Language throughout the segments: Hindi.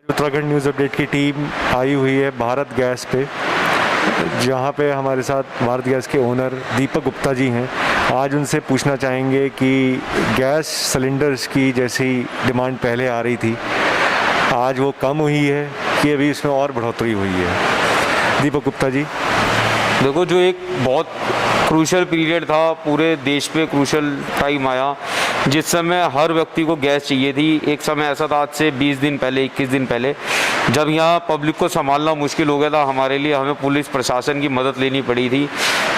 उत्तराखंड न्यूज़ अपडेट की टीम आई हुई है भारत गैस पे, जहाँ पे हमारे साथ भारत गैस के ओनर दीपक गुप्ता जी हैं। आज उनसे पूछना चाहेंगे कि गैस सिलेंडर्स की जैसी डिमांड पहले आ रही थी, आज वो कम हुई है कि अभी इसमें और बढ़ोतरी हुई है। दीपक गुप्ता जी। देखो, जो एक बहुत क्रूशल पीरियड था, पूरे देश पे क्रूशल टाइम आया जिस समय हर व्यक्ति को गैस चाहिए थी। एक समय ऐसा था, आज से 20 दिन पहले, 21 दिन पहले, जब यहाँ पब्लिक को संभालना मुश्किल हो गया था हमारे लिए, हमें पुलिस प्रशासन की मदद लेनी पड़ी थी।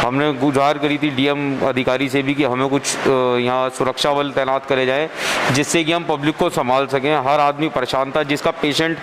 हमने गुहार करी थी डीएम अधिकारी से भी कि हमें कुछ यहाँ सुरक्षा बल तैनात करे जाए जिससे कि हम पब्लिक को संभाल सकें। हर आदमी परेशान था, जिसका पेशेंट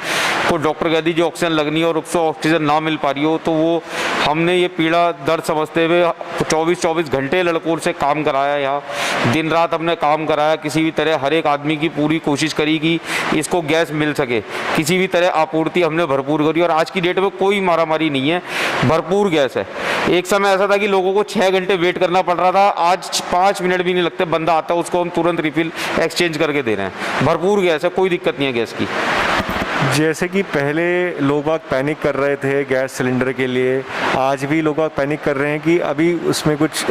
को डॉक्टर कह दीजिए ऑक्सीजन लगनी है और उसको ऑक्सीजन ना मिल पा रही हो, तो वो हमने ये पीड़ा दर्द समझते हुए 24-24 घंटे लड़कों से काम कराया। यहाँ दिन रात हमने काम कराया, किसी भी तरह हर एक आदमी की पूरी कोशिश करी कि इसको गैस मिल सके, किसी भी तरह आपूर्ति हमने भरपूर करी। और आज की डेट में कोई मारामारी नहीं है, भरपूर गैस है। एक समय ऐसा था कि लोगों को 6 घंटे वेट करना पड़ रहा था, आज 5 मिनट भी नहीं लगते, बंदा आता है उसको हम तुरंत रिफिल एक्सचेंज करके दे रहे हैं। भरपूर गैस है, कोई दिक्कत नहीं है गैस की। जैसे कि पहले लोग पैनिक कर रहे थे गैस सिलेंडर के लिए, आज भी लोग पैनिक कर रहे हैं कि अभी उसमें कुछ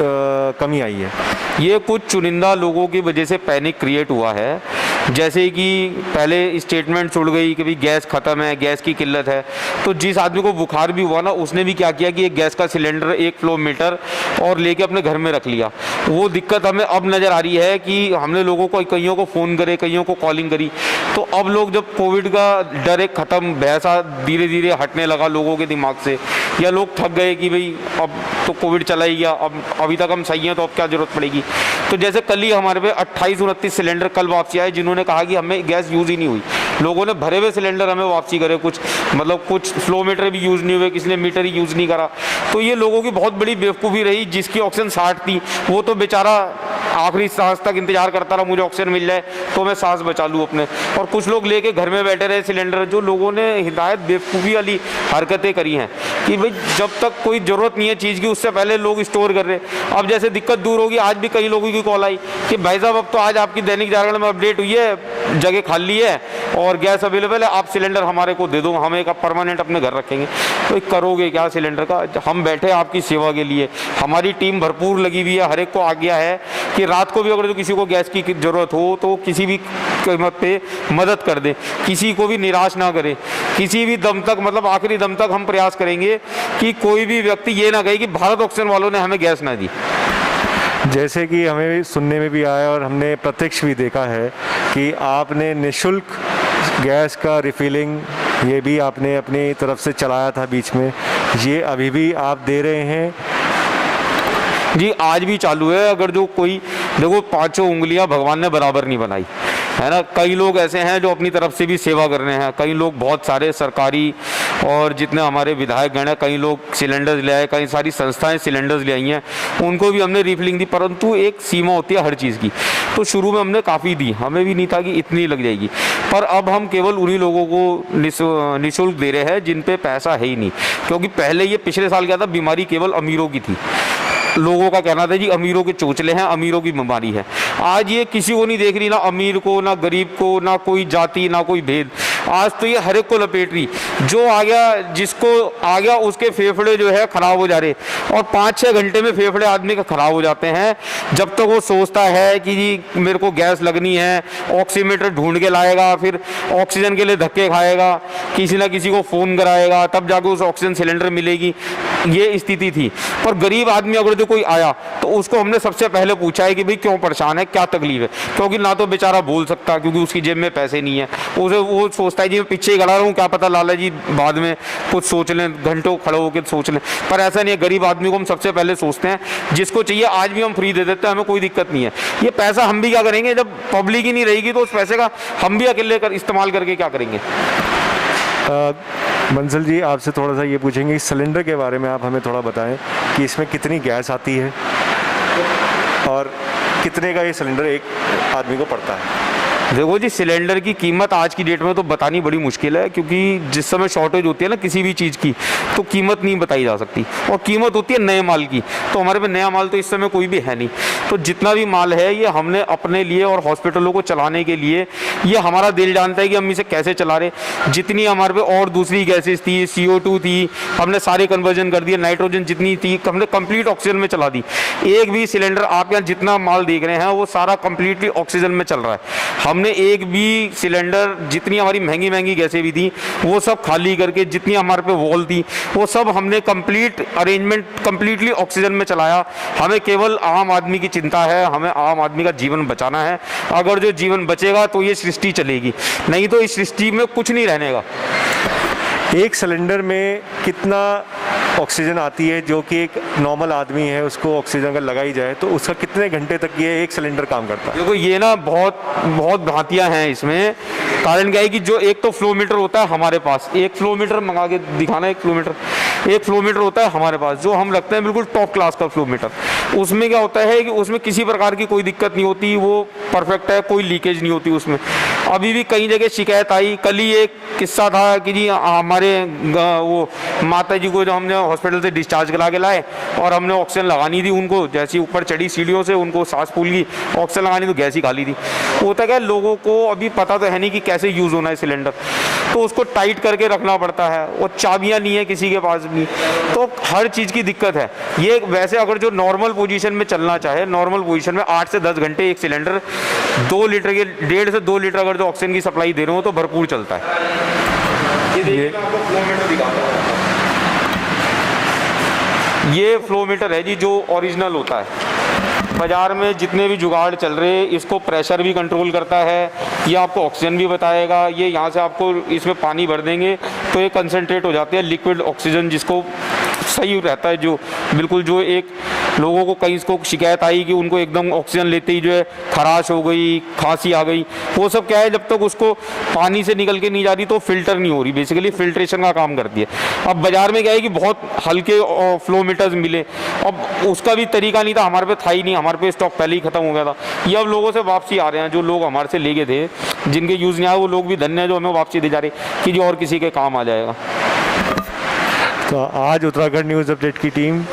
कमी आई है। ये कुछ चुनिंदा लोगों की वजह से पैनिक क्रिएट हुआ है। जैसे कि पहले स्टेटमेंट उड़ गई कि भाई गैस ख़त्म है, गैस की किल्लत है, तो जिस आदमी को बुखार भी हुआ ना, उसने भी क्या किया कि एक गैस का सिलेंडर, 1 फ्लो मीटर और लेके अपने घर में रख लिया। वो दिक्कत हमें अब नज़र आ रही है कि हमने लोगों को, कईयों को फ़ोन करे, कईयों को कॉलिंग करी, तो अब लोग जब कोविड का डर एक ख़त्म, भैंसा धीरे धीरे हटने लगा लोगों के दिमाग से, या लोग थक गए कि भाई अब तो कोविड चला ही गया, अब अभी तक हम सही हैं तो अब क्या ज़रूरत पड़ेगी। तो जैसे कल ही हमारे पे 28-29 सिलेंडर कल वापसी आए, जिन्होंने कहा कि हमें गैस यूज़ ही नहीं हुई। लोगों ने भरे हुए सिलेंडर हमें वापसी करे, कुछ मतलब कुछ फ्लो मीटर भी यूज़ नहीं हुए, किसी ने मीटर ही यूज़ नहीं करा। तो ये लोगों की बहुत बड़ी बेवकूफ़ी रही। जिसकी ऑक्सीजन 60 थी वो तो बेचारा आखिरी सांस तक इंतजार करता रहा, मुझे ऑक्सीजन मिल जाए तो मैं सांस बचा लूँ अपने। और कुछ लोग लेके घर में बैठे रहे सिलेंडर। जो लोगों ने हिदायत बेवकूफ़ी वाली हरकतें करी हैं कि भाई जब तक कोई ज़रूरत नहीं है चीज़ की, उससे पहले लोग स्टोर कर रहे। अब जैसे दिक्कत दूर होगी, आज भी कई लोगों की कॉल आई कि भाई साहब अब तो आज आपकी दैनिक जागरण में अपडेट हुई है, जगह खाली है और गैस अवेलेबल है, आप सिलेंडर हमारे को दे दो, हम एक परमानेंट अपने घर रखेंगे। तो करोगे क्या सिलेंडर का? हम बैठे आपकी सेवा के लिए, हमारी टीम भरपूर लगी हुई है। हर एक को आ गया है कि रात को भी अगर तो किसी को गैस की ज़रूरत हो तो किसी भी कीमत पे मदद कर दे, किसी को भी निराश ना करे, किसी भी दम तक, मतलब आखिरी दम तक हम प्रयास करेंगे कि कोई भी व्यक्ति ये ना कहे कि भारत ऑक्सीजन वालों ने हमें गैस ना दी। जैसे कि हमें सुनने में भी आया और हमने प्रत्यक्ष भी देखा है कि आपने निःशुल्क गैस का रिफिलिंग ये भी आपने अपनी तरफ से चलाया था बीच में, ये अभी भी आप दे रहे हैं? जी, आज भी चालू है। अगर जो कोई, देखो 5 उंगलियां भगवान ने बराबर नहीं बनाई है ना। कई लोग ऐसे हैं जो अपनी तरफ से भी सेवा कर रहे हैं, कई लोग बहुत सारे सरकारी और जितने हमारे विधायक गण हैं, कई लोग सिलेंडर्स ले आए, कई सारी संस्थाएं सिलेंडर्स ले आई हैं, उनको भी हमने रिफिलिंग दी। परंतु एक सीमा होती है हर चीज़ की। तो शुरू में हमने काफ़ी दी, हमें भी नहीं था कि इतनी लग जाएगी, पर अब हम केवल उन्हीं लोगों को निःशुल्क दे रहे हैं जिन पे पैसा है ही नहीं। क्योंकि पहले ये पिछले साल क्या था, बीमारी केवल अमीरों की थी। लोगों का कहना था जी अमीरों के चोचले हैं, अमीरों की बीमारी है। आज ये किसी को नहीं देख रही, ना अमीर को, ना गरीब को, ना कोई जाति, ना कोई भेद। आज तो ये हर एक को लपेट रही। जो आ गया, जिसको आ गया उसके फेफड़े जो है खराब हो जा रहे, और 5-6 घंटे में फेफड़े आदमी का खराब हो जाते हैं। जब तक वो सोचता है कि जी मेरे को गैस लगनी है, ऑक्सीमीटर ढूंढ के लाएगा, फिर ऑक्सीजन के लिए धक्के खाएगा, किसी ना किसी को फ़ोन कराएगा, तब जाकर उस ऑक्सीजन सिलेंडर मिलेगी। ये स्थिति थी। पर गरीब आदमी अगर जो कोई आया तो उसको हमने सबसे पहले पूछा है कि भाई क्यों परेशान है, क्या तकलीफ है। क्योंकि ना तो बेचारा बोल सकता, क्योंकि उसकी जेब में पैसे नहीं है। उसे वो सोचता है जी मैं पीछे ही खड़ा रहूँ, क्या पता लाला जी बाद में कुछ सोच लें, घंटों खड़े होकर सोच लें। पर ऐसा नहीं है, गरीब आदमी को हम सबसे पहले सोचते हैं। जिसको चाहिए आज भी हम फ्री दे देते हैं, हमें कोई दिक्कत नहीं है। ये पैसा हम भी क्या करेंगे, जब पब्लिक ही नहीं रहेगी तो उस पैसे का हम भी अकेले इस्तेमाल करके क्या करेंगे। मंजिल जी, आपसे थोड़ा सा ये पूछेंगे इस सिलेंडर के बारे में, आप हमें थोड़ा बताएं कि इसमें कितनी गैस आती है और कितने का ये सिलेंडर एक आदमी को पड़ता है। देखो जी, सिलेंडर की कीमत आज की डेट में तो बतानी बड़ी मुश्किल है, क्योंकि जिस समय शॉर्टेज होती है ना किसी भी चीज़ की, तो कीमत नहीं बताई जा सकती, और कीमत होती है नए माल की। तो हमारे पे नया माल तो इस समय कोई भी है नहीं। तो जितना भी माल है ये हमने अपने लिए और हॉस्पिटलों को चलाने के लिए, ये हमारा दिल जानता है कि हम इसे कैसे चला रहे। जितनी हमारे पे और दूसरी गैसेज थी, CO2 थी, हमने सारे कन्वर्जन कर दिए, नाइट्रोजन जितनी थी हमने कंप्लीट ऑक्सीजन में चला दी। एक भी सिलेंडर आप यहाँ जितना माल देख रहे हैं वो सारा कंप्लीटली ऑक्सीजन में चल रहा है। हमने एक भी सिलेंडर, जितनी हमारी महंगी महंगी गैसें भी थी वो सब खाली करके, जितनी हमारे पे वॉल थी वो सब हमने कंप्लीट अरेंजमेंट कंप्लीटली ऑक्सीजन में चलाया। हमें केवल आम आदमी की चिंता है, हमें आम आदमी का जीवन बचाना है। अगर जो जीवन बचेगा तो ये सृष्टि चलेगी, नहीं तो इस सृष्टि में कुछ नहीं रहने का। एक सिलेंडर में कितना ऑक्सीजन आती है, जो कि एक नॉर्मल आदमी है उसको ऑक्सीजन अगर लगाई जाए तो उसका कितने घंटे तक ये एक सिलेंडर काम करता है? देखो ये ना बहुत बहुत भ्रांतियां हैं इसमें। कारण क्या है कि जो एक तो फ्लो मीटर होता है हमारे पास, एक फ्लो मीटर मंगा के दिखाना, एक फ्लो मीटर होता है हमारे पास जो हम रखते हैं बिल्कुल टॉप क्लास का फ्लो मीटर। उसमें क्या होता है कि उसमें किसी प्रकार की कोई दिक्कत नहीं होती, वो परफेक्ट है, कोई लीकेज नहीं होती उसमें। अभी भी कई जगह शिकायत आई। कल ही एक किस्सा था कि जी हमारे वो माता जी को जो हमने हॉस्पिटल से डिस्चार्ज करा के लाए और हमने ऑक्सीजन लगानी थी उनको, जैसी ऊपर चढ़ी सीढ़ियों से उनको सांस फूल गई, ऑक्सीजन लगानी तो गैस ही खाली थी। होता क्या, लोगों को अभी पता तो है नहीं कि कैसे यूज़ होना है सिलेंडर, तो उसको टाइट करके रखना पड़ता है, और चाबियाँ नहीं है किसी के पास भी, तो हर चीज़ की दिक्कत है। ये वैसे अगर जो नॉर्मल पोजीशन में चलना चाहे, नॉर्मल पोजीशन में 8 से 10 घंटे एक सिलेंडर 2 लीटर के 1.5 से 2 लीटर अगर जो ऑक्सीजन की सप्लाई दे रहे हो तो भरपूर चलता है। ये देखिए मैं आपको फ्लो मीटर दिखाता हूँ। ये फ्लो मीटर है जी जो ओरिजिनल होता है। बाज़ार में जितने भी जुगाड़ चल रहे हैं, इसको प्रेशर भी कंट्रोल करता है, ये आपको ऑक्सीजन भी बताएगा। ये यहाँ से आपको इसमें पानी भर देंगे तो ये कंसनट्रेट हो जाते हैं लिक्विड ऑक्सीजन, जिसको सही रहता है। जो बिल्कुल जो एक लोगों को कहीं इसको शिकायत आई कि उनको एकदम ऑक्सीजन लेते ही जो है खराश हो गई, खांसी आ गई, वो सब क्या है, जब तक उसको पानी से निकल के नहीं जा रही तो फिल्टर नहीं हो रही, बेसिकली फिल्ट्रेशन का काम करती है। अब बाज़ार में क्या है कि बहुत हल्के फ्लो मीटर्स मिले, अब उसका भी तरीका नहीं था, हमारे पे था ही नहीं, हमारे पे स्टॉक पहले ही खत्म हो गया था। ये अब लोगों से वापसी आ रहे हैं, जो लोग हमारे से ले गए थे, जिनके यूज़ नहीं आया वो लोग भी धन्य है जो हमें वापसी दे जा रहे कि जो और किसी के काम आ जाएगा। तो आज उत्तराखंड न्यूज़ अपडेट की टीम,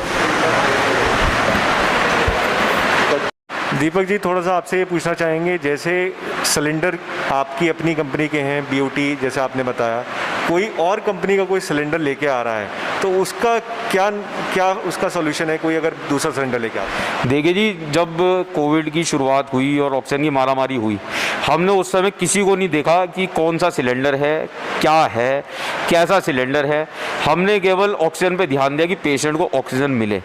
दीपक जी थोड़ा सा आपसे ये पूछना चाहेंगे, जैसे सिलेंडर आपकी अपनी कंपनी के हैं BOT जैसे आपने बताया, कोई और कंपनी का कोई सिलेंडर लेके आ रहा है तो उसका क्या क्या उसका सॉल्यूशन है, कोई अगर दूसरा सिलेंडर लेके आता है? देखिए जी, जब कोविड की शुरुआत हुई और ऑक्सीजन की मारामारी हुई, हमने उस समय किसी को नहीं देखा कि कौन सा सिलेंडर है, क्या है, कैसा सिलेंडर है। हमने केवल ऑक्सीजन पे ध्यान दिया कि पेशेंट को ऑक्सीजन मिले।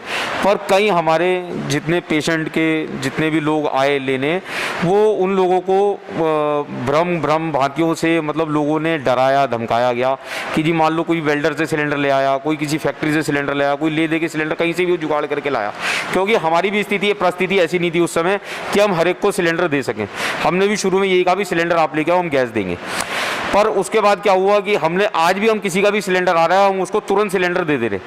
पर कई हमारे जितने पेशेंट के जितने भी लोग आए लेने, वो उन लोगों को भ्रम भांतियों से मतलब लोगों ने डराया धमकाया गया कि जी मान लो कोई वेल्डर से सिलेंडर ले आया, कोई किसी फैक्ट्री से सिलेंडर ले आया, कोई ले दे के सिलेंडर कहीं से भी जुगाड़ करके लाया। क्योंकि हमारी भी परिस्थिति ऐसी नहीं थी उस समय कि हम हर एक को सिलेंडर दे सकें। हमने भी शुरू में यही कहा भी सिलेंडर आप लेके आओ, हम गैस देंगे। पर उसके बाद क्या हुआ कि हमने आज भी हम किसी का भी सिलेंडर आ रहा है हम उसको तुरंत सिलेंडर दे रहे।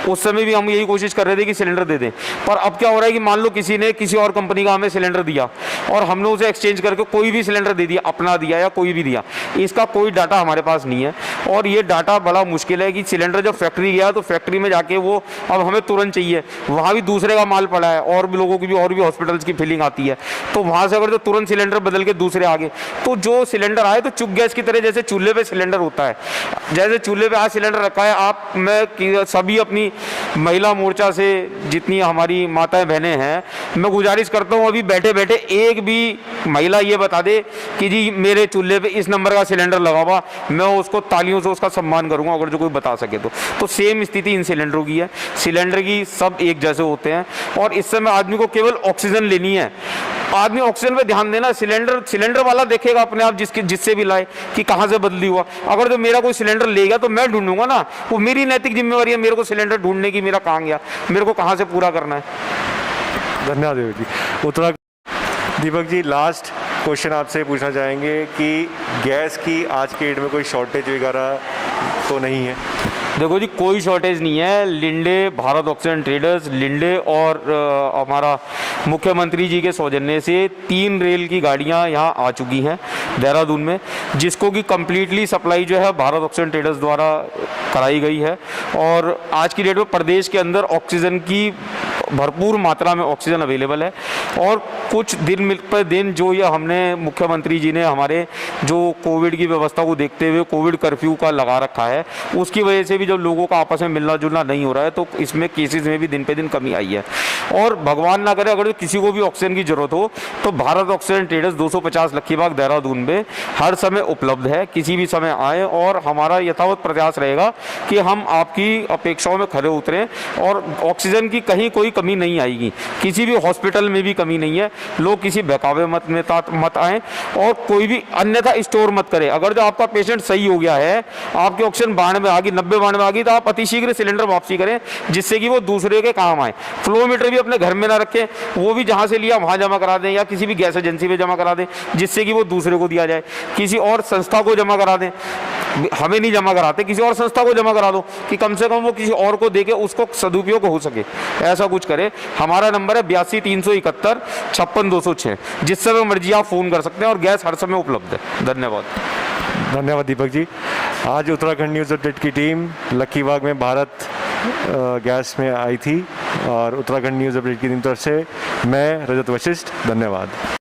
उस समय भी हम यही कोशिश कर रहे थे कि सिलेंडर दे दें। पर अब क्या हो रहा है कि मान लो किसी ने किसी और कंपनी का हमें सिलेंडर दिया और हमने उसे एक्सचेंज करके कोई भी सिलेंडर दे दिया, अपना दिया या कोई भी दिया, इसका कोई डाटा हमारे पास नहीं है। और ये डाटा बड़ा मुश्किल है कि सिलेंडर जब फैक्ट्री गया तो फैक्ट्री में जाके वो अब हमें तुरंत चाहिए, वहाँ भी दूसरे का माल पड़ा है और भी लोगों की भी और भी हॉस्पिटल्स की फिलिंग आती है, तो वहाँ से अगर जो तुरंत सिलेंडर बदल के दूसरे आ गए तो जो सिलेंडर आए तो चुप गैस की तरह जैसे चूल्हे पे सिलेंडर होता है, जैसे चूल्हे पे आज सिलेंडर रखा है। आप मैं सभी अपनी महिला मोर्चा से जितनी हमारी माताएं बहनें हैं, मैं गुजारिश करता हूँ अभी बैठे बैठे एक भी महिला ये बता दे कि जी मेरे चूल्हे पे इस नंबर का सिलेंडर लगा हुआ, मैं उसको तालियों से उसका सम्मान करूँगा अगर जो कोई बता सके तो सेम स्थिति इन सिलेंडरों की है। सिलेंडर की सब एक जैसे होते हैं और इस समय आदमी को केवल ऑक्सीजन लेनी है, आदमी ऑक्सीजन पे ध्यान देना। सिलेंडर वाला देखेगा अपने आप जिससे भी लाए कि कहाँ से बदली हुआ। अगर जो मेरा कोई सिलेंडर ले गया तो मैं ढूंढूंगा ना, वो मेरी नैतिक जिम्मेवारी है मेरे को सिलेंडर ढूंढने की, मेरा कहाँ गया, मेरे को कहाँ से पूरा करना है। धन्यवाद जी। उत्तराखंड दीपक जी, लास्ट क्वेश्चन आपसे पूछना चाहेंगे कि गैस की आज के डेट में कोई शॉर्टेज वगैरह तो नहीं है? देखो जी, कोई शॉर्टेज नहीं है। Linde, Bharat oxygen traders, Linde और हमारा मुख्यमंत्री जी के सौजन्य से 3 रेल की गाड़ियां यहां आ चुकी हैं देहरादून में, जिसको कि कंप्लीटली सप्लाई जो है भारत ऑक्सीजन ट्रेडर्स द्वारा कराई गई है। और आज की डेट में प्रदेश के अंदर ऑक्सीजन की भरपूर मात्रा में ऑक्सीजन अवेलेबल है। और कुछ दिन पर दिन जो ये हमने मुख्यमंत्री जी ने हमारे जो कोविड की व्यवस्था को देखते हुए कोविड कर्फ्यू का लगा रखा है, उसकी वजह से भी जब लोगों का आपस में मिलना जुलना नहीं हो रहा है, तो इसमें केसेस में भी दिन पे दिन कमी आई है। और भगवान ना करे, अगर किसी को भी ऑक्सीजन की जरूरत हो तो भारत ऑक्सीजन ट्रेडर्स 250 लक्खीबाग देहरादून में हर समय उपलब्ध है। किसी भी समय आए और हमारा यथावत प्रयास रहेगा कि हम आपकी अपेक्षाओं में खरे उतरें। और ऑक्सीजन की कहीं कोई कमी नहीं आएगी, किसी भी हॉस्पिटल में भी कमी नहीं है। लोग किसी बहकावे मत आए और कोई भी अन्यथा स्टोर मत करें। अगर जो आपका पेशेंट सही हो गया है, आपकी ऑक्सीजन 92 आ गई, 90-92 आ गई, तो आप अतिशीघ्र सिलेंडर वापसी करें, जिससे कि वो दूसरे के काम आए। फ्लोमीटर भी अपने घर में ना रखें, वो भी जहां से लिया वहां जमा करा दें या किसी भी गैस एजेंसी में जमा करा दें, जिससे कि वो दूसरे को दिया जाए। किसी और संस्था को जमा करा दें, हमें नहीं जमा कराते, किसी और संस्था को जमा करा दो कि कम से कम वो किसी और को देके उसको सदुपयोग हो सके, ऐसा कुछ करे। हमारा नंबर है 82 371 56 206, जिस समय मर्जी आप फ़ोन कर सकते हैं और गैस हर समय उपलब्ध है। धन्यवाद। धन्यवाद दीपक जी। आज उत्तराखंड न्यूज़ अपडेट की टीम लक्खीबाग में भारत गैस में आई थी और उत्तराखंड न्यूज़ अपडेट की टीम तरफ से मैं रजत वशिष्ठ, धन्यवाद।